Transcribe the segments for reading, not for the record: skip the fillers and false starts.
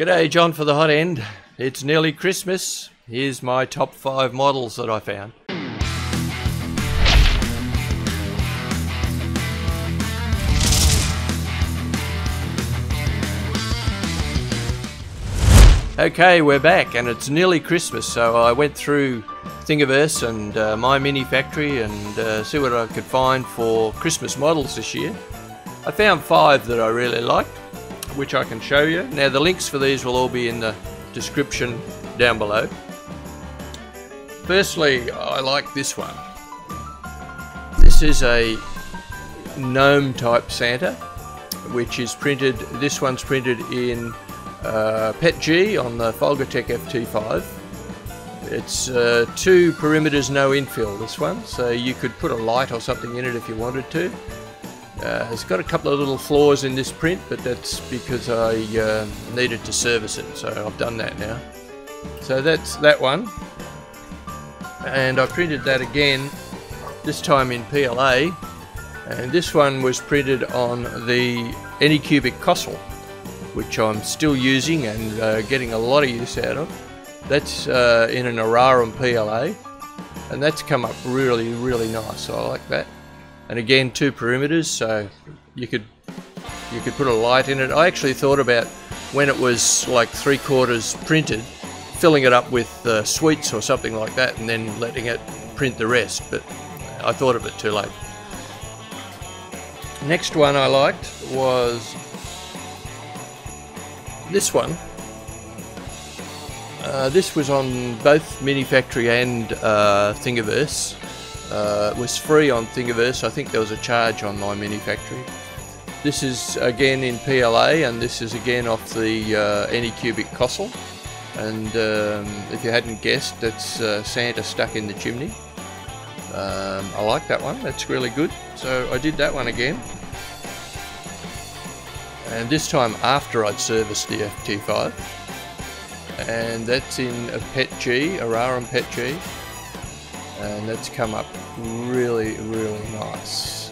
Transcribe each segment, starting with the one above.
G'day, John for Thehotend. It's nearly Christmas. Here's my top 5 models that I found. Okay, we're back and it's nearly Christmas, so I went through Thingiverse and My Mini Factory and see what I could find for Christmas models this year. I found 5 that I really liked, which I can show you. Now the links for these will all be in the description down below. Firstly, I like this one. This is a gnome type Santa, which is printed, this one's printed in PETG on the FolgerTech FT5. It's 2 perimeters, no infill, this one, so you could put a light or something in it if you wanted to. It's got a couple of little flaws in this print, but that's because I needed to service it, so I've done that now. So that's that one, and I printed that again, this time in PLA, and this one was printed on the Anycubic Cossel, which I'm still using and getting a lot of use out of. That's in an Ararum PLA, and that's come up really, really nice, so I like that. And again, 2 perimeters, so you could put a light in it. I actually thought about, when it was like 3/4 printed, filling it up with sweets or something like that and then letting it print the rest, but I thought of it too late. Next one I liked was this one. This was on both Mini Factory and Thingiverse. It was free on Thingiverse. I think there was a charge on My Mini Factory. This is again in PLA, and this is again off the Anycubic Cossel. And if you hadn't guessed, that's Santa stuck in the chimney. I like that one, that's really good. So I did that one again. And this time after I'd serviced the FT5. And that's in a PETG, Ararum PETG. And that's come up really, really nice.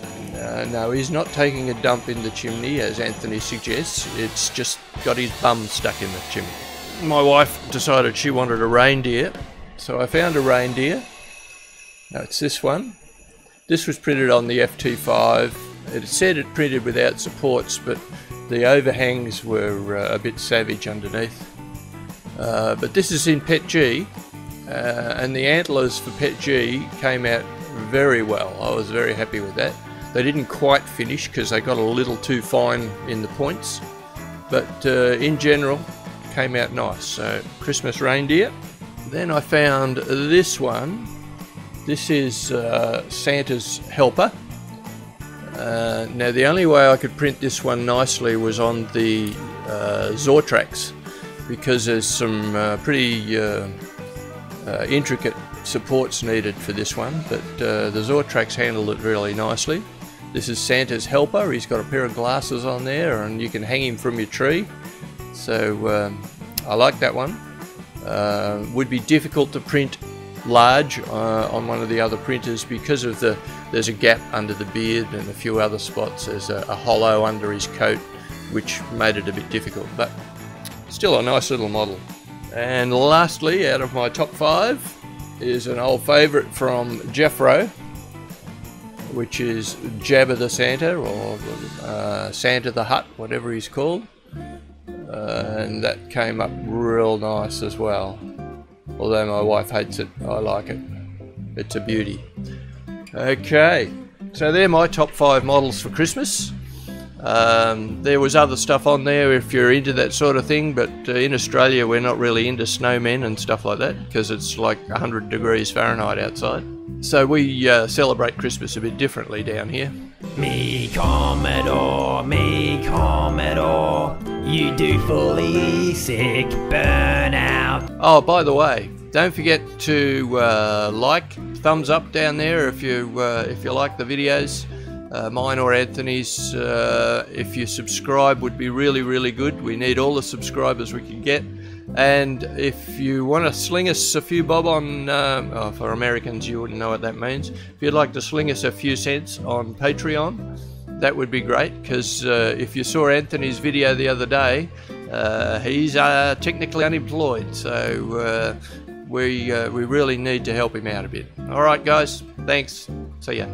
No, he's not taking a dump in the chimney as Anthony suggests, it's just got his bum stuck in the chimney. My wife decided she wanted a reindeer, so I found a reindeer. Now it's this one. This was printed on the FT5. It said it printed without supports, but the overhangs were a bit savage underneath. But this is in PETG. And the antlers for PETG came out very well. I was very happy with that. They didn't quite finish because they got a little too fine in the points, but in general came out nice. So Christmas reindeer. Then I found this one. This is Santa's helper. Now the only way I could print this one nicely was on the Zortrax, because there's some pretty intricate supports needed for this one, but the Zortrax handled it really nicely. This is Santa's helper. He's got a pair of glasses on there and you can hang him from your tree, so I like that one. Would be difficult to print large on one of the other printers because of there's a gap under the beard and a few other spots. There's a hollow under his coat which made it a bit difficult, but still a nice little model. And lastly, out of my top 5 is an old favourite from Jeffro, which is Jabba the Santa, or Santa the Hut, whatever he's called. And that came up real nice as well. Although my wife hates it, I like it. It's a beauty. Okay, so they're my top 5 models for Christmas. There was other stuff on there if you're into that sort of thing, but in Australia we're not really into snowmen and stuff like that because it's like 100 degrees Fahrenheit outside. So we celebrate Christmas a bit differently down here. Me Commodore, you do fully sick burnout. Oh, by the way, don't forget to like, thumbs up down there if you like the videos. Mine or Anthony's. If you subscribe would be really, really good. We need all the subscribers we can get. And if you want to sling us a few bob on, for Americans you wouldn't know what that means. If you'd like to sling us a few cents on Patreon, that would be great, because if you saw Anthony's video the other day, He's technically unemployed, so we really need to help him out a bit. Alright guys, thanks, see ya.